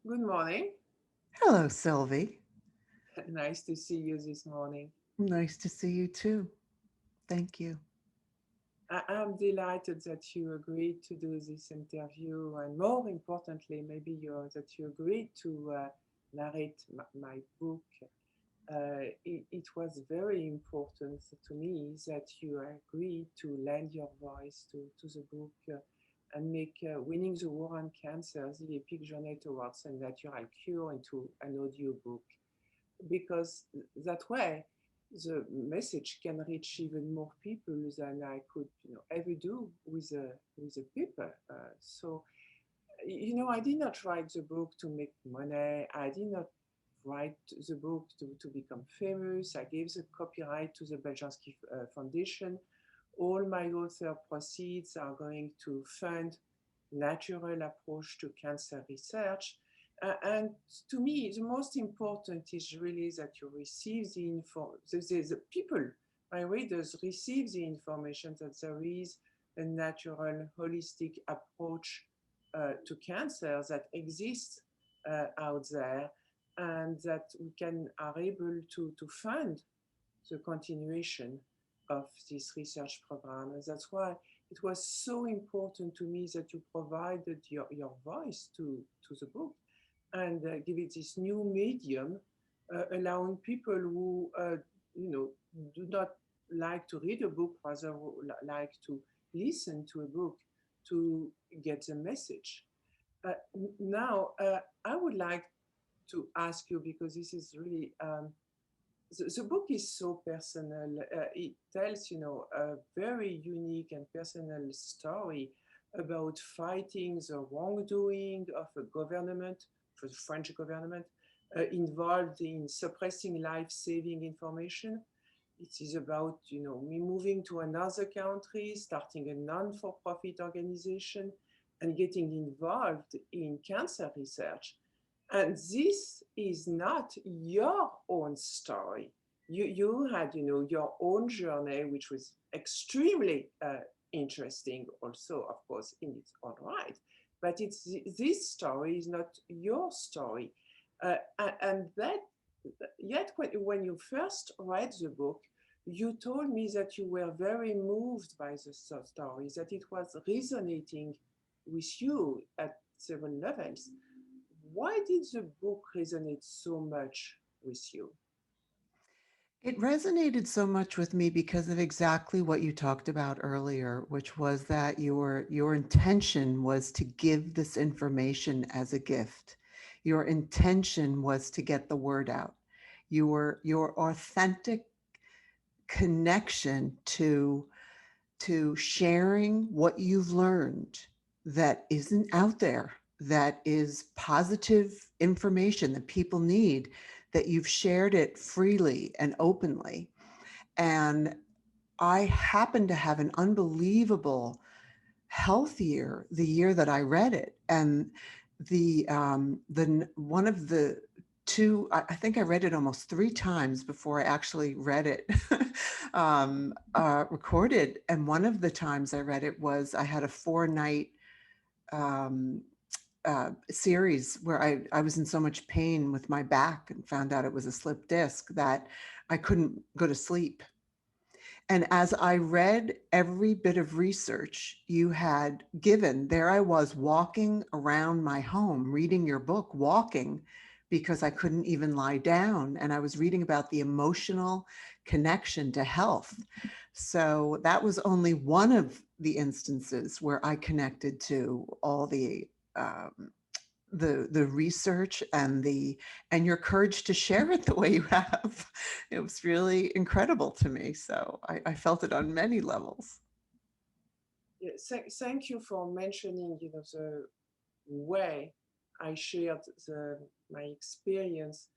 Good morning. Hello, Sylvie. Nice to see you this morning. Nice to see you too. Thank you. I'm delighted that you agreed to do this interview, and more importantly, that you agreed to narrate my book. It was very important to me that you agreed to lend your voice to the book and make Winning the War on Cancer, the epic journey towards a natural cure into an audiobook. Because that way the message can reach even more people than I could ever do with a paper. So I did not write the book to make money. I did not write the book to become famous. I gave the copyright to the Beljanski Foundation. All my author proceeds are going to fund natural approach to cancer research. And to me, the most important is really that you receive the info. The people, my readers, receive the information that there is a natural, holistic approach to cancer that exists out there, and that we are able to fund the continuation of this research program. And that's why it was so important to me that you provided your voice to the book and give it this new medium, allowing people who do not like to read a book, rather like to listen to a book, to get the message. Now, I would like to ask you, because this is really the book is so personal. It tells, a very unique and personal story about fighting the wrongdoing of a government, for the French government, involved in suppressing life-saving information. It is about, me moving to another country, starting a non-for-profit organization, and getting involved in cancer research. And this is not your own story. You had, your own journey, which was extremely interesting, also, of course, in its own right. But this story is not your story, and that yet when you first read the book, you told me that you were very moved by the story, that it was resonating with you at several levels. Why did the book resonate so much with you? It resonated so much with me because of exactly what you talked about earlier, which was that your intention was to give this information as a gift. Your intention was to get the word out. Your authentic connection to sharing what you've learned that isn't out there, that is positive information that people need, that you've shared it freely and openly. And I happen to have an unbelievable health year the year that I read it. And the one of the two, I think I read it almost three times before I actually read it recorded. And one of the times I read it was I had a 4 night um, series where I was in so much pain with my back and found out it was a slip disc that I couldn't go to sleep. And as I read every bit of research you had given, there I was walking around my home, reading your book, walking because I couldn't even lie down. And I was reading about the emotional connection to health. So that was only one of the instances where I connected to all um, the research and your courage to share it the way you have. It was really incredible to me. So I felt it on many levels. Yeah, thank you for mentioning, the way I shared my experience.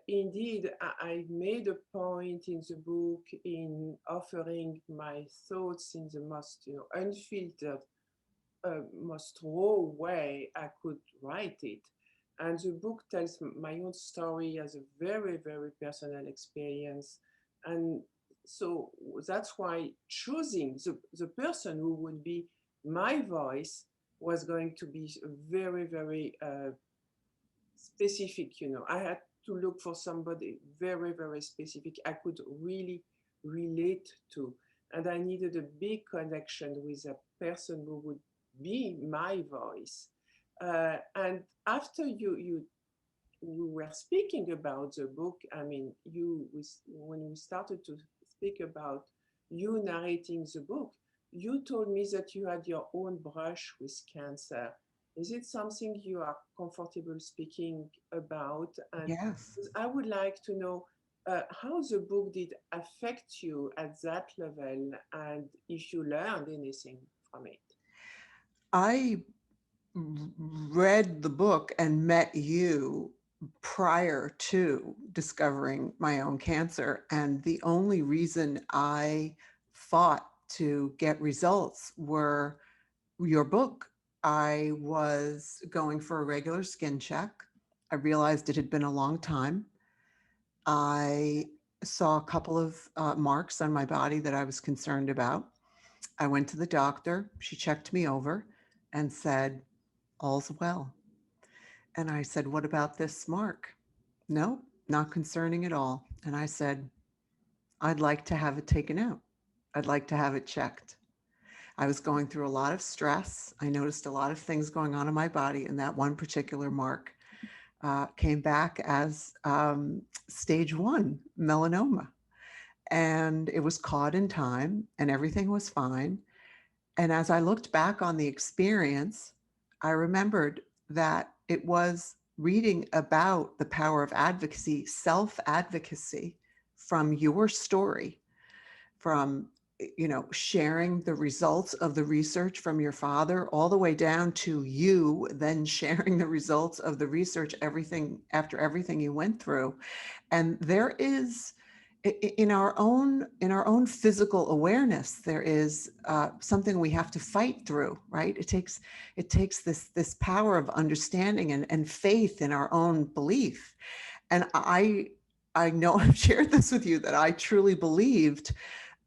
Indeed, I made a point in the book in offering my thoughts in the most, unfiltered, most raw way I could write it. And the book tells my own story as a very, very personal experience. And so that's why choosing the person who would be my voice was going to be very, very specific, I had to look for somebody very, very specific I could really relate to. And I needed a big connection with a person who would be my voice. And after we were speaking about the book, I mean, when we started to speak about you narrating the book, you told me that you had your own brush with cancer. Is it something you are comfortable speaking about? And Yes. I would like to know how the book did affect you at that level and if you learned anything from it. I read the book and met you prior to discovering my own cancer. And the only reason I fought to get results were your book. I was going for a regular skin check. I realized it had been a long time. I saw a couple of marks on my body that I was concerned about. I went to the doctor. She checked me over and said, all's well. And I said, what about this mark? No, not concerning at all. And I said, I'd like to have it taken out. I'd like to have it checked. I was going through a lot of stress. I noticed a lot of things going on in my body, and that one particular mark came back as stage 1 melanoma. And it was caught in time, and everything was fine. And as I looked back on the experience, I remembered that it was reading about the power of advocacy, self-advocacy from your story, from sharing the results of the research from your father all the way down to you then sharing the results of the research, everything after everything you went through. And there is in our own physical awareness, there is something we have to fight through, right? It takes this power of understanding and faith in our own belief. And I know I've shared this with you, that I truly believed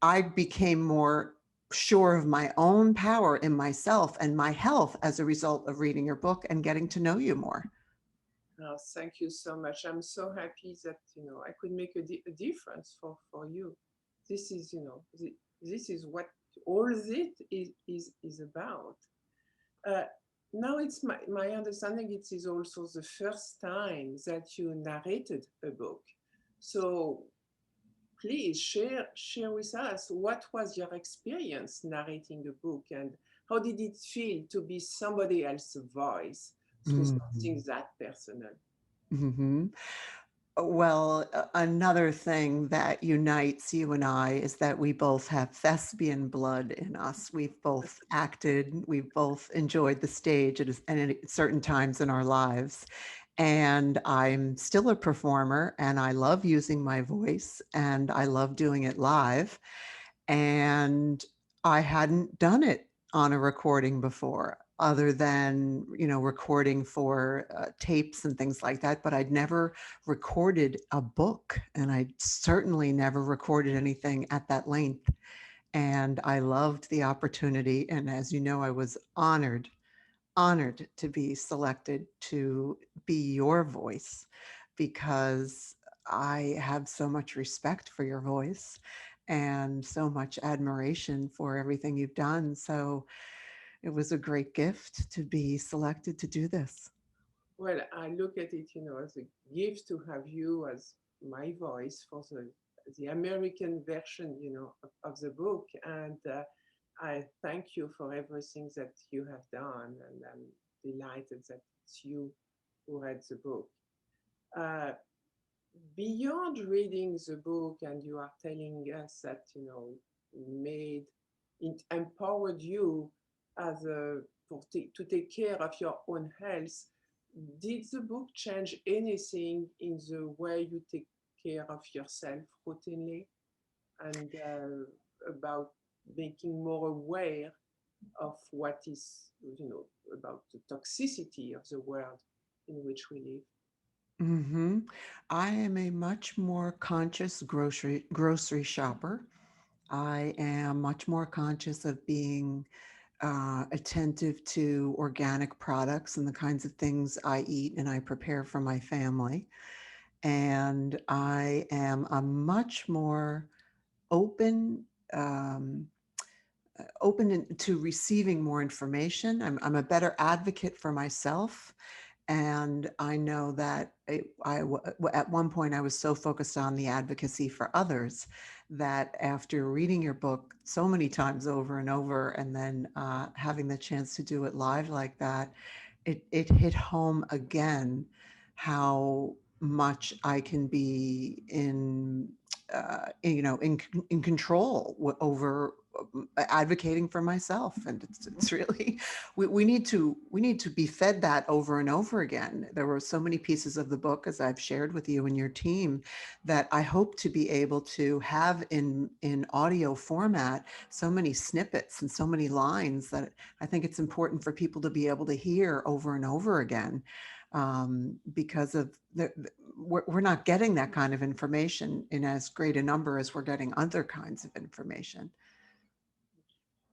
I became more sure of my own power in myself and my health as a result of reading your book and getting to know you more. Oh, thank you so much. I'm so happy that I could make a difference for you. This is this is what all it is about. Uh, Now it's my understanding it is also the first time that you narrated a book. So please share with us what was your experience narrating a book and how did it feel to be somebody else's voice through something that personal. Mm-hmm. Well, another thing that unites you and I is that we both have thespian blood in us. We've both acted, we've both enjoyed the stage at certain times in our lives. And I'm still a performer, and I love using my voice, and I love doing it live. And I hadn't done it on a recording before, other than recording for tapes and things like that, but I'd never recorded a book, and I certainly never recorded anything at that length. And I loved the opportunity, and as you know, I was honored to be selected to be your voice, because I have so much respect for your voice and so much admiration for everything you've done. So it was a great gift to be selected to do this. Well, I look at it, as a gift to have you as my voice for the American version, of the book. And I thank you for everything that you have done, and I'm delighted that it's you who read the book. Uh, Beyond reading the book, and you are telling us that made it empowered you as to take care of your own health. Did the book change anything in the way you take care of yourself routinely, and about making more aware of what is, about the toxicity of the world in which we live? Hmm. I am a much more conscious grocery shopper. I am much more conscious of being attentive to organic products and the kinds of things I eat and I prepare for my family. And I am a much more open, um, to receiving more information. I'm a better advocate for myself. And I know that at one point I was so focused on the advocacy for others that after reading your book so many times over and over, and then having the chance to do it live like that, it hit home again how much I can be in control over advocating for myself. And it's really, we need to be fed that over and over again. There were so many pieces of the book, as I've shared with you and your team, that I hope to be able to have in audio format, so many snippets and so many lines that I think it's important for people to be able to hear over and over again, because of we're not getting that kind of information in as great a number as we're getting other kinds of information.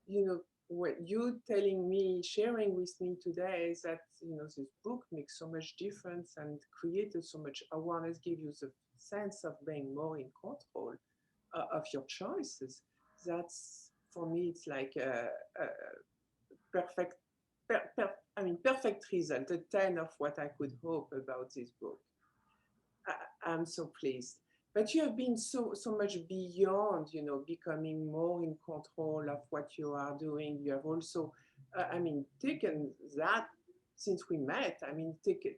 You know, what you telling me, sharing with me today is that, this book makes so much difference and created so much awareness, give you the sense of being more in control of your choices. That's, for me, it's like a perfect, perfect result, a 10 of what I could hope about this book. I'm so pleased. But you have been so much beyond, becoming more in control of what you are doing. You have also, taken that since we met.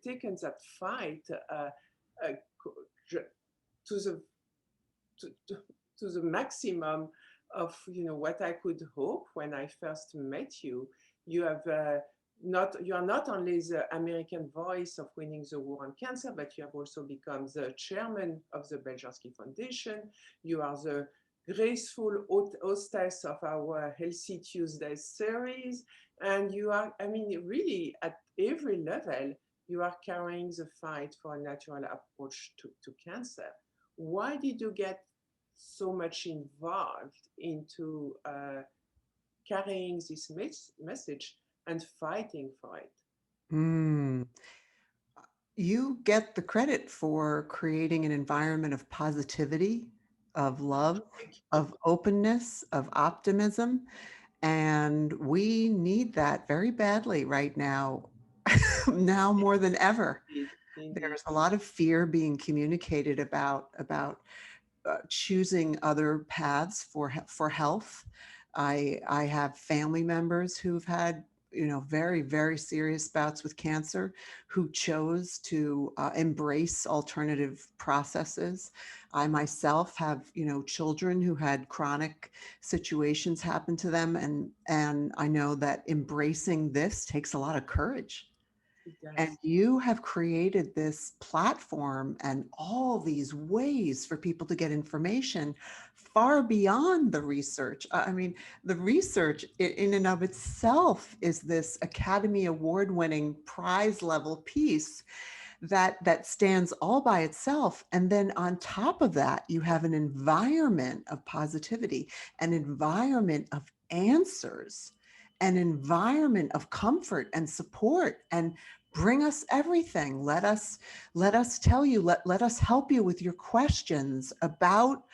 Taken that fight uh, to the to the maximum of what I could hope when I first met you. You have you are not only the American voice of winning the war on cancer, but you have also become the chairman of the Beljanski Foundation. You are the graceful hostess of our Healthy Tuesdays series. And you are, really at every level, you are carrying the fight for a natural approach to cancer. Why did you get so much involved into carrying this message and fighting for it? Mm. You get the credit for creating an environment of positivity, of love, Thank you. of openness, of optimism. And we need that very badly right now, now more than ever. Indeed, indeed. There's a lot of fear being communicated about choosing other paths for health. I have family members who've had very, very serious bouts with cancer, who chose to embrace alternative processes. I myself have children who had chronic situations happen to them, and I know that embracing this takes a lot of courage. It And does. you have created this platform and all these ways for people to get information far beyond the research. I mean, the research in and of itself is this Academy Award winning prize level piece that stands all by itself. And then on top of that, you have an environment of positivity, an environment of answers, an environment of comfort and support, and bring us everything. Let us tell you, let us help you with your questions about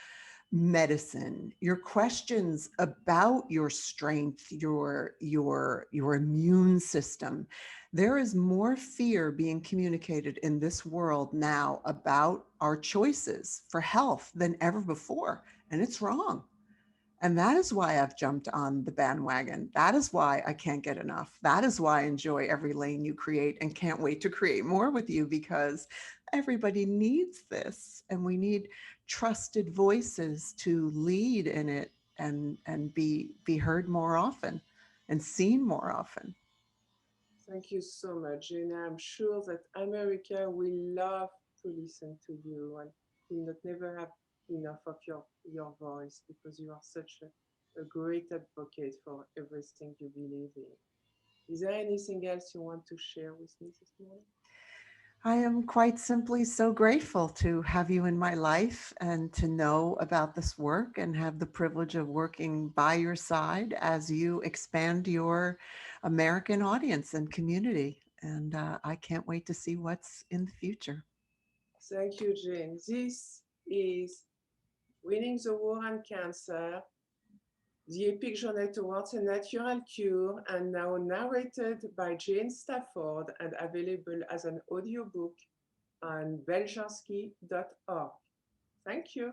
medicine, your questions about your strength, your immune system. There is more fear being communicated in this world now about our choices for health than ever before, and it's wrong. And that is why I've jumped on the bandwagon. That is why I can't get enough. That is why I enjoy every lane you create and can't wait to create more with you, because everybody needs this. And we need trusted voices to lead in it and be heard more often and seen more often. Thank you so much, Jeanne. I'm sure that America will love to listen to you and will not never have enough of your voice, because you are such a great advocate for everything you believe in. Is there anything else you want to share with me this morning? I am quite simply so grateful to have you in my life and to know about this work and have the privilege of working by your side as you expand your American audience and community. And I can't wait to see what's in the future. Thank you, Jeanne. This is Winning the War on Cancer, the Epic Journey Towards a Natural Cure, and now narrated by Jeanne Stafford and available as an audiobook on beljanski.org. Thank you.